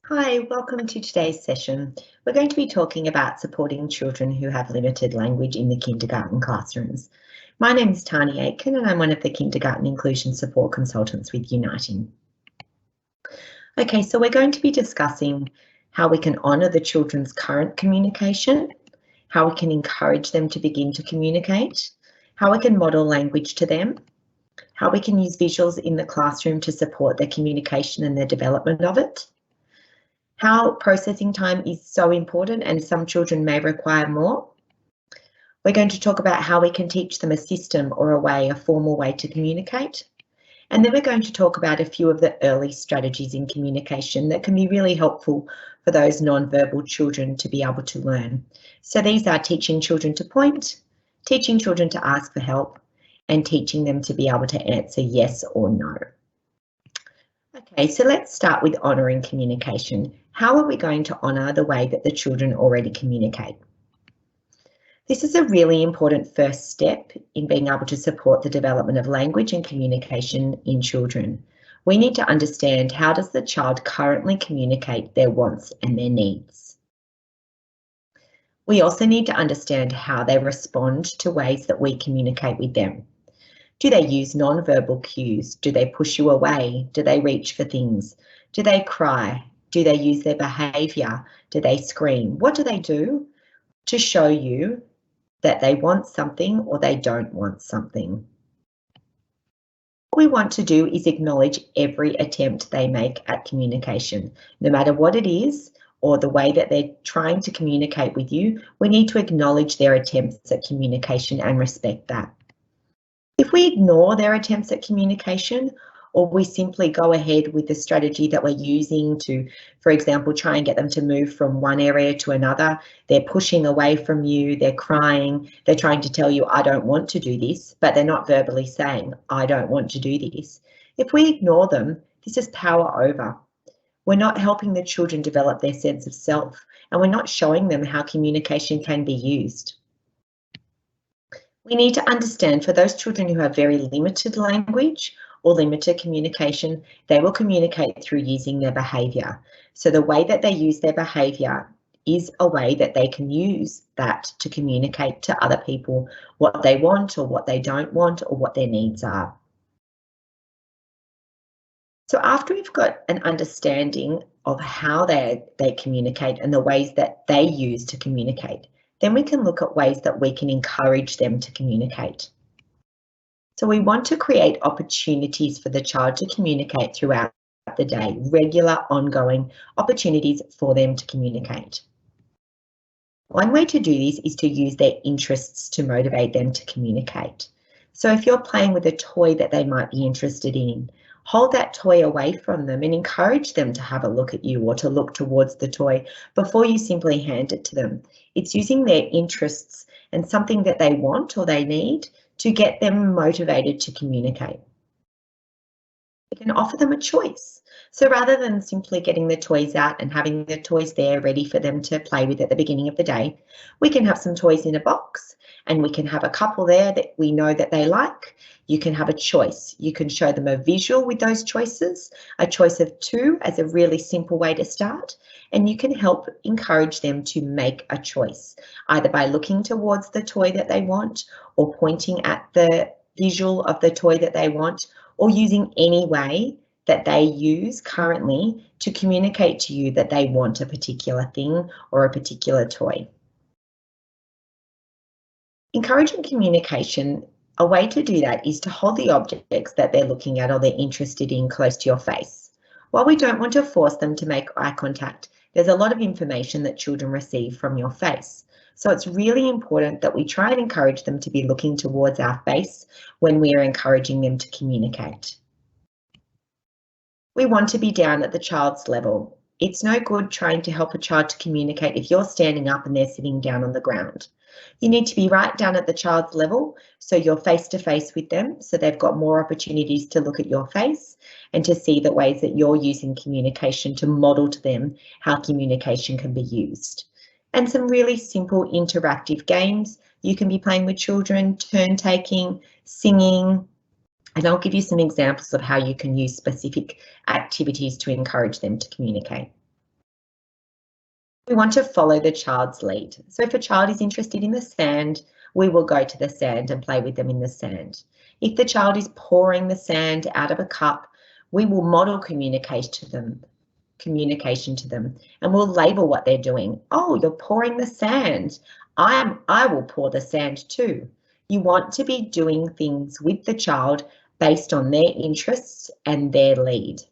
Hi, welcome to today's session. We're going to be talking about supporting children who have limited language in the kindergarten classrooms. My name is Tani Aitken and I'm one of the Kindergarten Inclusion Support Consultants with Uniting. Okay, so we're going to be discussing how we can honour the children's current communication, how we can encourage them to begin to communicate, how we can model language to them, how we can use visuals in the classroom to support their communication and their development of it, how processing time is so important and some children may require more. We're going to talk about how we can teach them a system or a formal way to communicate. And then we're going to talk about a few of the early strategies in communication that can be really helpful for those non-verbal children to be able to learn. So these are teaching children to point, teaching children to ask for help, and teaching them to be able to answer yes or no. Okay, so let's start with honouring communication. How are we going to honour the way that the children already communicate? This is a really important first step in being able to support the development of language and communication in children. We need to understand, how does the child currently communicate their wants and their needs? We also need to understand how they respond to ways that we communicate with them. Do they use non-verbal cues? Do they push you away? Do they reach for things? Do they cry? Do they use their behaviour? Do they scream? What do they do to show you that they want something or they don't want something? What we want to do is acknowledge every attempt they make at communication, no matter what it is or the way that they're trying to communicate with you. We need to acknowledge their attempts at communication and respect that. If we ignore their attempts at communication, or we simply go ahead with the strategy that we're using to, for example, try and get them to move from one area to another, they're pushing away from you, they're crying, they're trying to tell you, I don't want to do this, but they're not verbally saying, I don't want to do this. If we ignore them, this is power over. We're not helping the children develop their sense of self, and we're not showing them how communication can be used. We need to understand, for those children who have very limited language or limited communication, they will communicate through using their behaviour. So the way that they use their behaviour is a way that they can use that to communicate to other people what they want or what they don't want or what their needs are. So after we've got an understanding of how they communicate and the ways that they use to communicate, then we can look at ways that we can encourage them to communicate. So we want to create opportunities for the child to communicate throughout the day, regular, ongoing opportunities for them to communicate. One way to do this is to use their interests to motivate them to communicate. So if you're playing with a toy that they might be interested in, hold that toy away from them and encourage them to have a look at you or to look towards the toy before you simply hand it to them. It's using their interests and something that they want or they need to get them motivated to communicate. You can offer them a choice. So rather than simply getting the toys out and having the toys there ready for them to play with at the beginning of the day, we can have some toys in a box and we can have a couple there that we know that they like. You can have a choice. You can show them a visual with those choices, a choice of 2 as a really simple way to start, and you can help encourage them to make a choice, either by looking towards the toy that they want or pointing at the visual of the toy that they want, or using any way that they use currently to communicate to you that they want a particular thing or a particular toy. Encouraging communication, a way to do that is to hold the objects that they're looking at or they're interested in close to your face. While we don't want to force them to make eye contact, there's a lot of information that children receive from your face. So it's really important that we try and encourage them to be looking towards our face when we are encouraging them to communicate. We want to be down at the child's level. It's no good trying to help a child to communicate if you're standing up and they're sitting down on the ground. You need to be right down at the child's level, so you're face to face with them, so they've got more opportunities to look at your face and to see the ways that you're using communication to model to them how communication can be used. And some really simple interactive games you can be playing with children, turn taking, singing, and I'll give you some examples of how you can use specific activities to encourage them to communicate. We want to follow the child's lead. So if a child is interested in the sand, we will go to the sand and play with them in the sand. If the child is pouring the sand out of a cup, we will model communication to them, and we'll label what they're doing. Oh, you're pouring the sand. I will pour the sand too. You want to be doing things with the child based on their interests and their lead.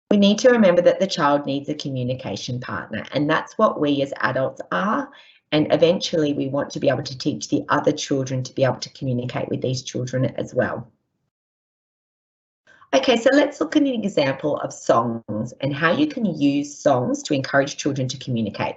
We need to remember that the child needs a communication partner, and that's what we as adults are. And eventually we want to be able to teach the other children to be able to communicate with these children as well. Okay, so let's look at an example of songs and how you can use songs to encourage children to communicate.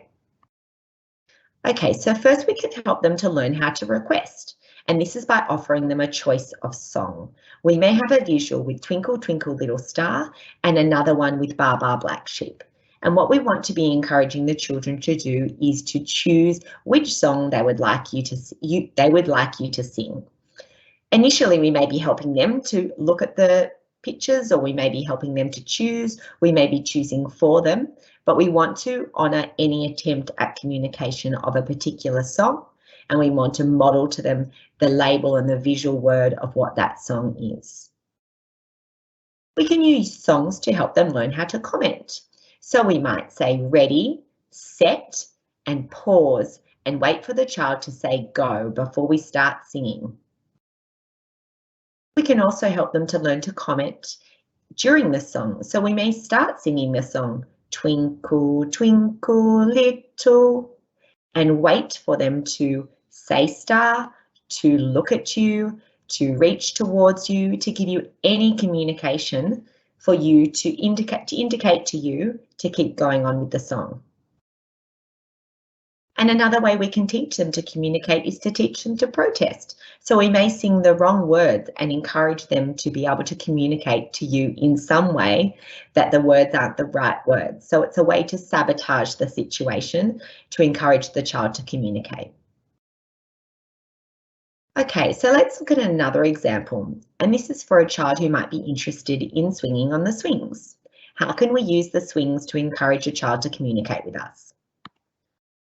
Okay, so first we can help them to learn how to request, and this is by offering them a choice of song. We may have a visual with Twinkle Twinkle Little Star and another one with Baa Baa Black Sheep. And what we want to be encouraging the children to do is to choose which song they would like you to sing. Initially, we may be helping them to look at the pictures, or we may be helping them to choose. We may be choosing for them, but we want to honour any attempt at communication of a particular song, and we want to model to them the label and the visual word of what that song is. We can use songs to help them learn how to comment. So we might say ready, set, and pause, and wait for the child to say go before we start singing. We can also help them to learn to comment during the song. So we may start singing the song, Twinkle, Twinkle, Little, and wait for them to say star, to look at you, to reach towards you, to give you any communication for you to indicate to you to keep going on with the song. And another way we can teach them to communicate is to teach them to protest. So we may sing the wrong words and encourage them to be able to communicate to you in some way that the words aren't the right words. So it's a way to sabotage the situation to encourage the child to communicate. Okay, so let's look at another example. And this is for a child who might be interested in swinging on the swings. How can we use the swings to encourage a child to communicate with us?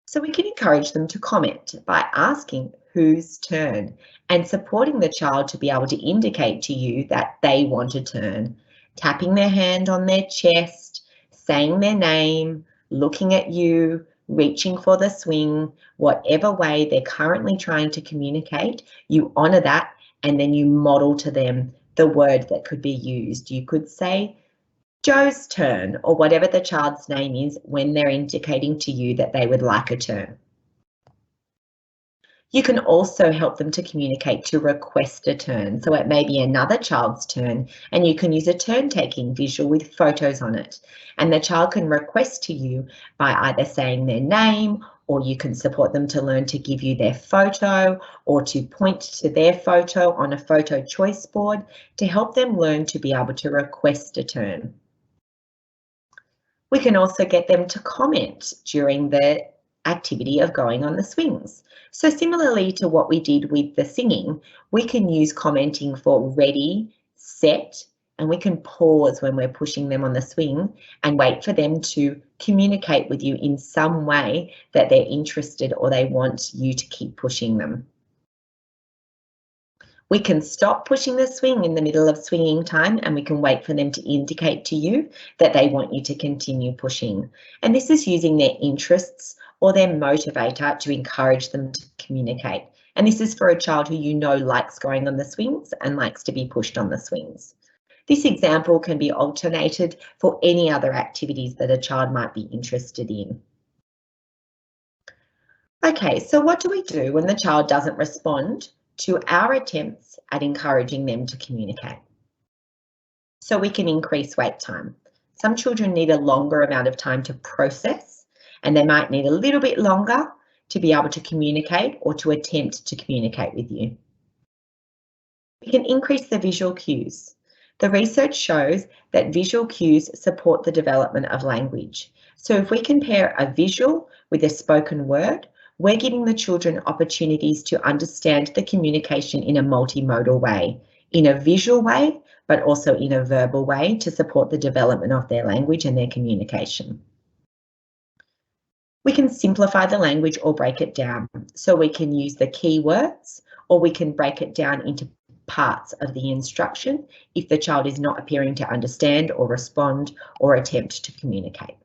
So we can encourage them to comment by asking whose turn and supporting the child to be able to indicate to you that they want a turn, tapping their hand on their chest, saying their name, looking at you, reaching for the swing, whatever way they're currently trying to communicate, you honour that, and then you model to them the word that could be used. You could say Joe's turn, or whatever the child's name is when they're indicating to you that they would like a turn. You can also help them to communicate to request a turn. So it may be another child's turn, and you can use a turn-taking visual with photos on it. And the child can request to you by either saying their name, or you can support them to learn to give you their photo or to point to their photo on a photo choice board to help them learn to be able to request a turn. We can also get them to comment during the activity of going on the swings. So similarly to what we did with the singing, we can use commenting for ready, set, and we can pause when we're pushing them on the swing and wait for them to communicate with you in some way that they're interested or they want you to keep pushing them. We can stop pushing the swing in the middle of swinging time, and we can wait for them to indicate to you that they want you to continue pushing. And this is using their interests or their motivator to encourage them to communicate. And this is for a child who you know likes going on the swings and likes to be pushed on the swings. This example can be alternated for any other activities that a child might be interested in. Okay, so what do we do when the child doesn't respond to our attempts at encouraging them to communicate? So we can increase wait time. Some children need a longer amount of time to process, and they might need a little bit longer to be able to communicate or to attempt to communicate with you. We can increase the visual cues. The research shows that visual cues support the development of language. So if we compare a visual with a spoken word, we're giving the children opportunities to understand the communication in a multimodal way, in a visual way, but also in a verbal way to support the development of their language and their communication. We can simplify the language or break it down. So we can use the key words, or we can break it down into parts of the instruction if the child is not appearing to understand or respond or attempt to communicate.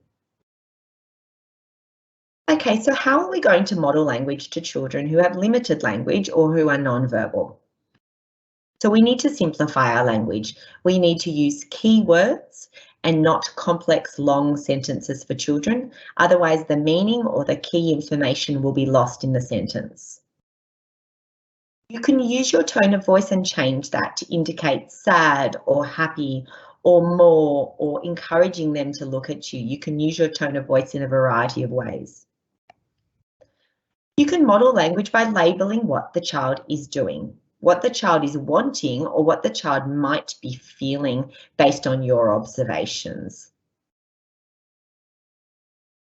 Okay, so how are we going to model language to children who have limited language or who are non-verbal? So we need to simplify our language. We need to use key words and not complex long sentences for children. Otherwise, the meaning or the key information will be lost in the sentence. You can use your tone of voice and change that to indicate sad or happy or more or encouraging them to look at you. You can use your tone of voice in a variety of ways. You can model language by labelling what the child is doing, what the child is wanting, or what the child might be feeling based on your observations.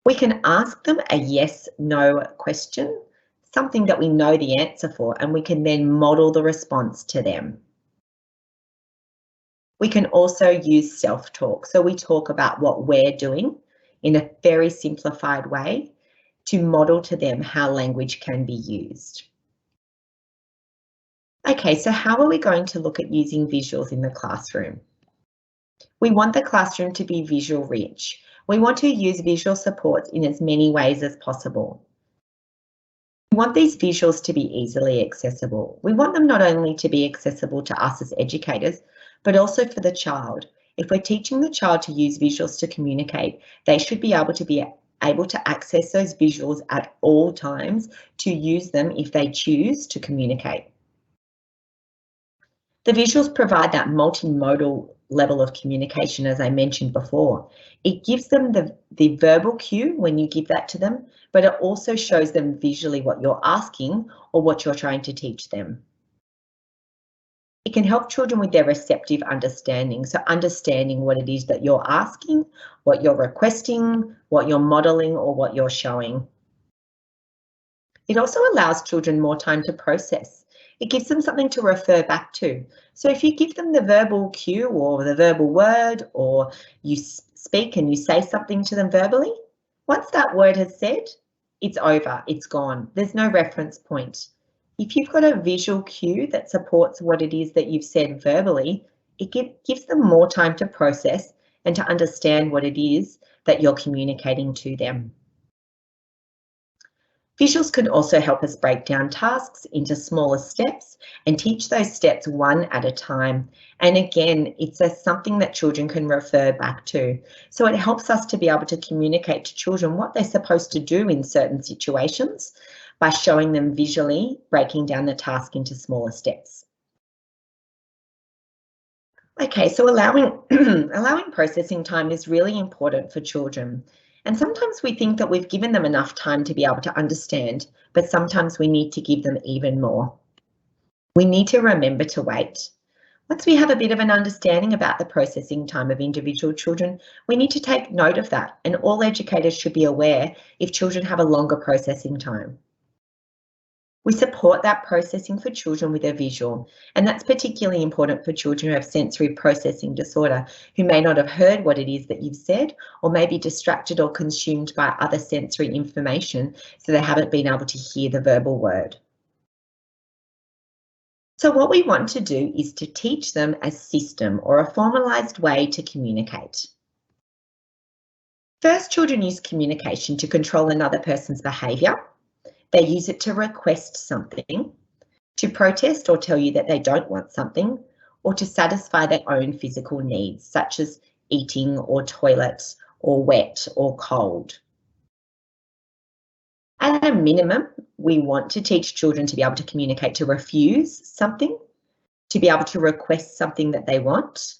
We can ask them a yes/no question, something that we know the answer for, and we can then model the response to them. We can also use self-talk. So we talk about what we're doing in a very simplified way to model to them how language can be used. Okay, so how are we going to look at using visuals in the classroom? We want the classroom to be visual rich. We want to use visual supports in as many ways as possible. We want these visuals to be easily accessible. We want them not only to be accessible to us as educators, but also for the child. If we're teaching the child to use visuals to communicate, they should be able to access those visuals at all times to use them if they choose to communicate. The visuals provide that multimodal level of communication, as I mentioned before. It gives them the verbal cue when you give that to them, but it also shows them visually what you're asking or what you're trying to teach them. It can help children with their receptive understanding, so understanding what it is that you're asking, what you're requesting, what you're modelling, or what you're showing. It also allows children more time to process. It gives them something to refer back to. So if you give them the verbal cue or the verbal word, or you speak and you say something to them verbally, once that word has said, it's over, it's gone. There's no reference point. If you've got a visual cue that supports what it is that you've said verbally, it gives them more time to process and to understand what it is that you're communicating to them. Visuals can also help us break down tasks into smaller steps and teach those steps one at a time. And again, it's something that children can refer back to. So it helps us to be able to communicate to children what they're supposed to do in certain situations by showing them visually breaking down the task into smaller steps. Okay, so allowing processing time is really important for children. And sometimes we think that we've given them enough time to be able to understand, but sometimes we need to give them even more. We need to remember to wait. Once we have a bit of an understanding about the processing time of individual children, we need to take note of that, and all educators should be aware if children have a longer processing time. We support that processing for children with a visual, and that's particularly important for children who have sensory processing disorder, who may not have heard what it is that you've said, or may be distracted or consumed by other sensory information, so they haven't been able to hear the verbal word. So what we want to do is to teach them a system or a formalised way to communicate. First, children use communication to control another person's behaviour. They use it to request something, to protest or tell you that they don't want something, or to satisfy their own physical needs, such as eating or toilet or wet or cold. At a minimum, we want to teach children to be able to communicate to refuse something, to be able to request something that they want,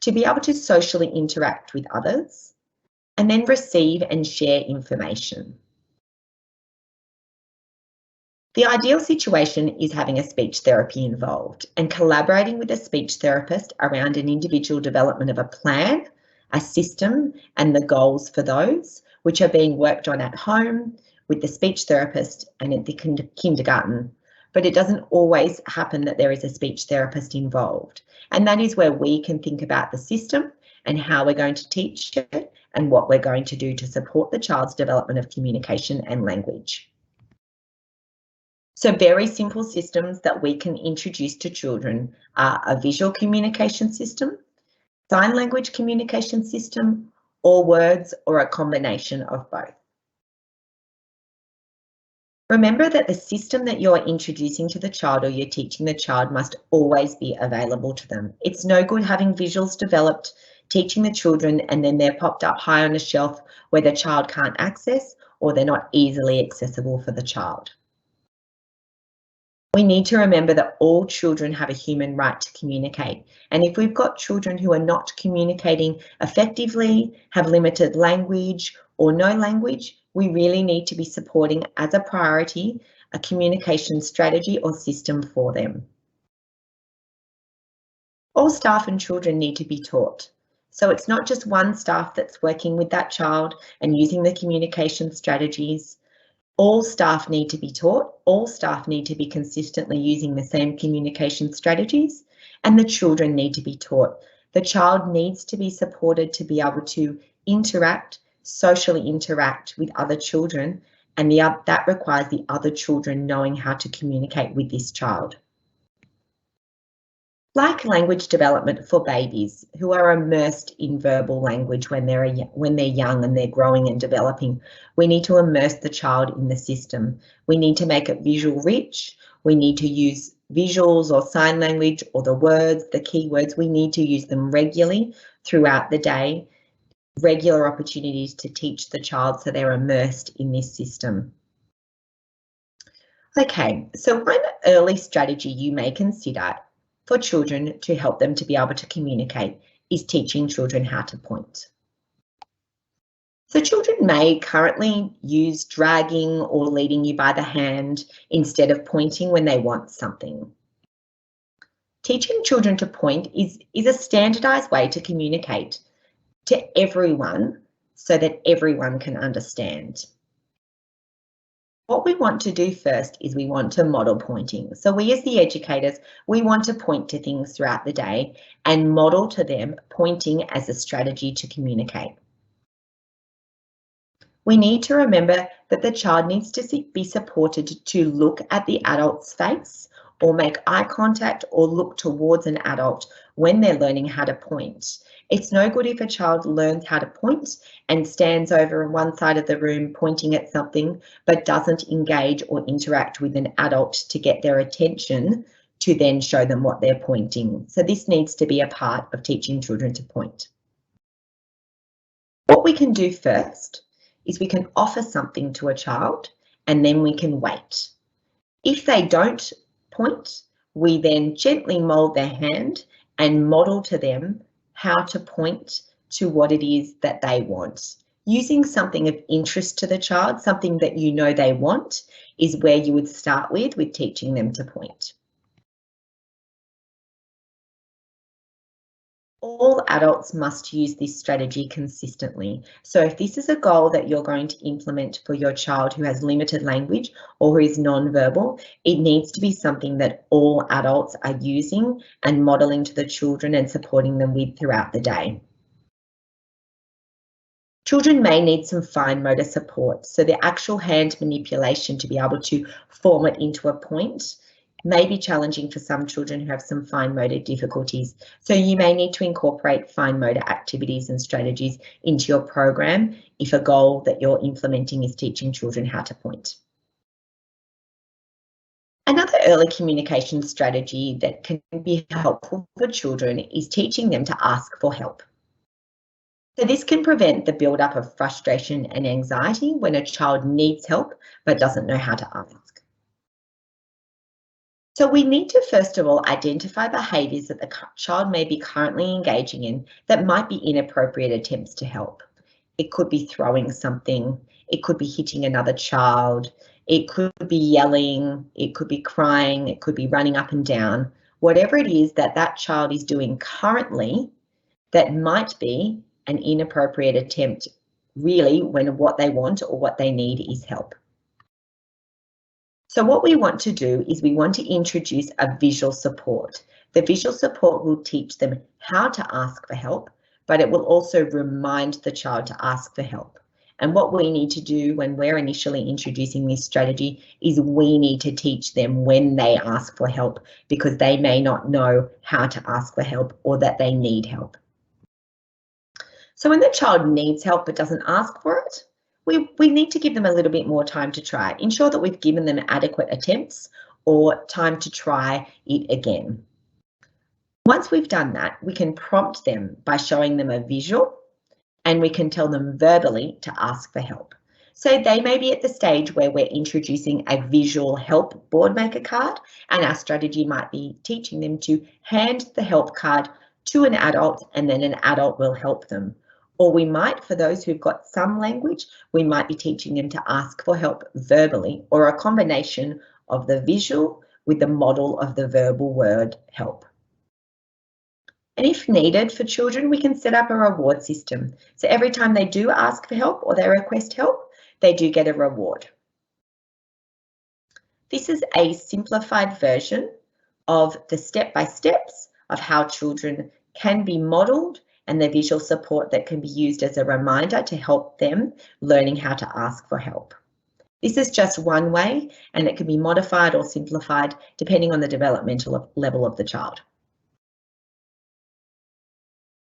to be able to socially interact with others, and then receive and share information. The ideal situation is having a speech therapy involved and collaborating with a speech therapist around an individual development of a plan, a system, and the goals for those, which are being worked on at home, with the speech therapist and at the kindergarten. But it doesn't always happen that there is a speech therapist involved. And that is where we can think about the system and how we're going to teach it and what we're going to do to support the child's development of communication and language. So very simple systems that we can introduce to children are a visual communication system, sign language communication system, or words, or a combination of both. Remember that the system that you're introducing to the child or you're teaching the child must always be available to them. It's no good having visuals developed, teaching the children, and then they're popped up high on a shelf where the child can't access or they're not easily accessible for the child. We need to remember that all children have a human right to communicate. And if we've got children who are not communicating effectively, have limited language or no language, we really need to be supporting as a priority a communication strategy or system for them. All staff and children need to be taught. So it's not just one staff that's working with that child and using the communication strategies. All staff need to be taught, all staff need to be consistently using the same communication strategies, and the children need to be taught. The child needs to be supported to be able to interact, socially interact with other children, and that requires the other children knowing how to communicate with this child. Like language development for babies who are immersed in verbal language when they're young and they're growing and developing, we need to immerse the child in the system. We need to make it visual rich. We need to use visuals or sign language or the words, the keywords. We need to use them regularly throughout the day, regular opportunities to teach the child so they're immersed in this system. Okay, so one early strategy you may consider for children to help them to be able to communicate is teaching children how to point. So children may currently use dragging or leading you by the hand instead of pointing when they want something. Teaching children to point is a standardised way to communicate to everyone so that everyone can understand. What we want to do first is we want to model pointing. So we as the educators, we want to point to things throughout the day and model to them pointing as a strategy to communicate. We need to remember that the child needs to be supported to look at the adult's face or make eye contact or look towards an adult when they're learning how to point. It's no good if a child learns how to point and stands over on one side of the room pointing at something but doesn't engage or interact with an adult to get their attention to then show them what they're pointing. So this needs to be a part of teaching children to point. What we can do first is we can offer something to a child and then we can wait. If they don't point, we then gently mould their hand and model to them how to point to what it is that they want. Using something of interest to the child, something that you know they want, is where you would start with teaching them to point. All adults must use this strategy consistently. So if this is a goal that you're going to implement for your child who has limited language or who is non-verbal, it needs to be something that all adults are using and modelling to the children and supporting them with throughout the day. Children may need some fine motor support, so the actual hand manipulation to be able to form it into a point may be challenging for some children who have some fine motor difficulties. So you may need to incorporate fine motor activities and strategies into your program if a goal that you're implementing is teaching children how to point. Another early communication strategy that can be helpful for children is teaching them to ask for help. So this can prevent the build-up of frustration and anxiety when a child needs help but doesn't know how to ask. So we need to first of all identify behaviours that the child may be currently engaging in that might be inappropriate attempts to help. It could be throwing something, it could be hitting another child, it could be yelling, it could be crying, it could be running up and down. Whatever it is that that child is doing currently that might be an inappropriate attempt really when what they want or what they need is help. So what we want to do is we want to introduce a visual support. The visual support will teach them how to ask for help, but it will also remind the child to ask for help. And what we need to do when we're initially introducing this strategy is we need to teach them when they ask for help, because they may not know how to ask for help or that they need help. So when the child needs help but doesn't ask for it, we need to give them a little bit more time to try it. Ensure that we've given them adequate attempts or time to try it again. Once we've done that, we can prompt them by showing them a visual, and we can tell them verbally to ask for help. So they may be at the stage where we're introducing a visual help board maker card, and our strategy might be teaching them to hand the help card to an adult, and then an adult will help them. Or we might, for those who've got some language, we might be teaching them to ask for help verbally, or a combination of the visual with the model of the verbal word help. And if needed for children, we can set up a reward system. So every time they do ask for help or they request help, they do get a reward. This is a simplified version of the step-by-steps of how children can be modelled and the visual support that can be used as a reminder to help them learning how to ask for help. This is just one way, and it can be modified or simplified depending on the developmental level of the child.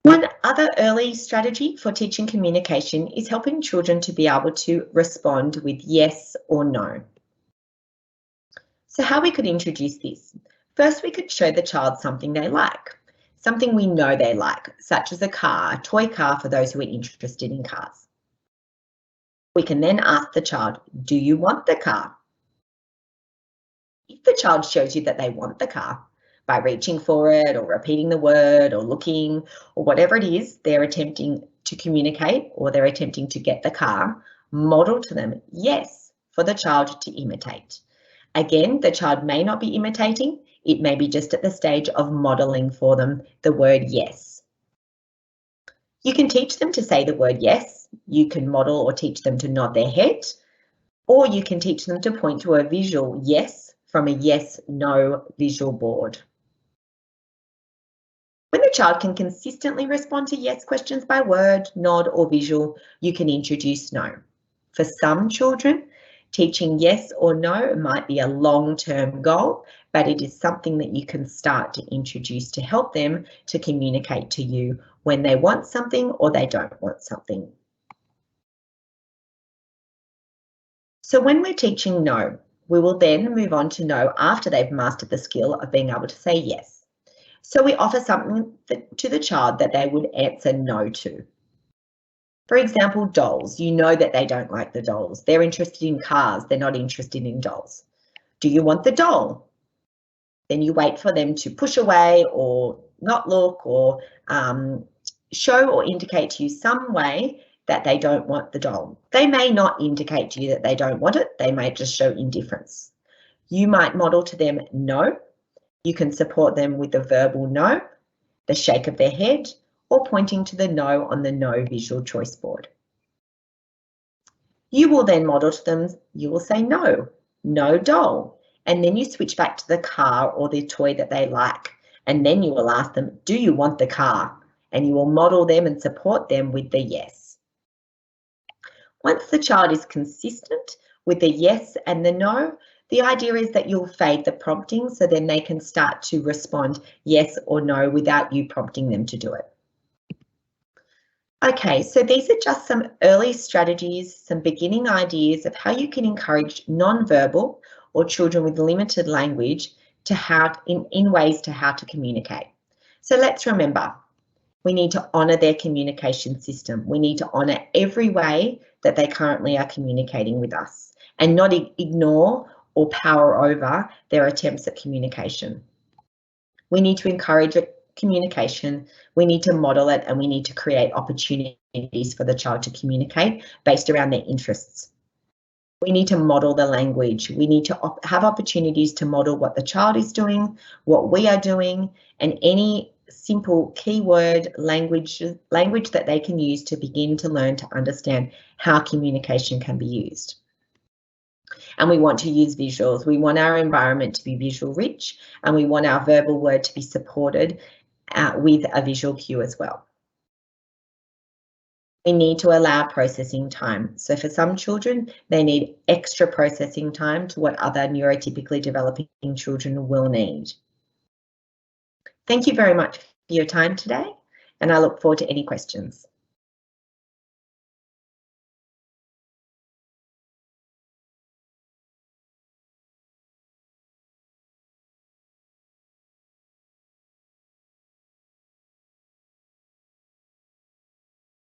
One other early strategy for teaching communication is helping children to be able to respond with yes or no. So how we could introduce this? First, we could show the child something they like, something we know they like, such as a car, a toy car for those who are interested in cars. We can then ask the child, do you want the car? If the child shows you that they want the car, by reaching for it or repeating the word or looking or whatever it is they're attempting to communicate or they're attempting to get the car, model to them yes for the child to imitate. Again, the child may not be imitating, it may be just at the stage of modelling for them the word yes. You can teach them to say the word yes, you can model or teach them to nod their head, or you can teach them to point to a visual yes from a yes-no visual board. When the child can consistently respond to yes questions by word, nod or visual, you can introduce no. For some children, teaching yes or no might be a long-term goal, but it is something that you can start to introduce to help them to communicate to you when they want something or they don't want something. So when we're teaching no, we will then move on to no after they've mastered the skill of being able to say yes. So we offer something to the child that they would answer no to. For example, dolls. You know that they don't like the dolls. They're interested in cars. They're not interested in dolls. Do you want the doll? Then you wait for them to push away or not look or show or indicate to you some way that they don't want the doll. They may not indicate to you that they don't want it. They may just show indifference. You might model to them no. You can support them with the verbal no, the shake of their head, or pointing to the no on the no visual choice board. You will then model to them, you will say no, no doll, and then you switch back to the car or the toy that they like, and then you will ask them, do you want the car? And you will model them and support them with the yes. Once the child is consistent with the yes and the no, the idea is that you'll fade the prompting so then they can start to respond yes or no without you prompting them to do it. Okay, so these are just some early strategies, some beginning ideas of how you can encourage non-verbal or children with limited language to in ways to how to communicate. So let's remember, we need to honour their communication system. We need to honour every way that they currently are communicating with us and not ignore or power over their attempts at communication. We need to encourage communication, we need to model it, and we need to create opportunities for the child to communicate based around their interests. We need to model the language. We need to have opportunities to model what the child is doing, what we are doing, and any simple keyword language that they can use to begin to learn to understand how communication can be used. And we want to use visuals. We want our environment to be visual rich, and we want our verbal word to be supported with a visual cue as well. We need to allow processing time. So for some children, they need extra processing time to what other neurotypically developing children will need. Thank you very much for your time today, and I look forward to any questions.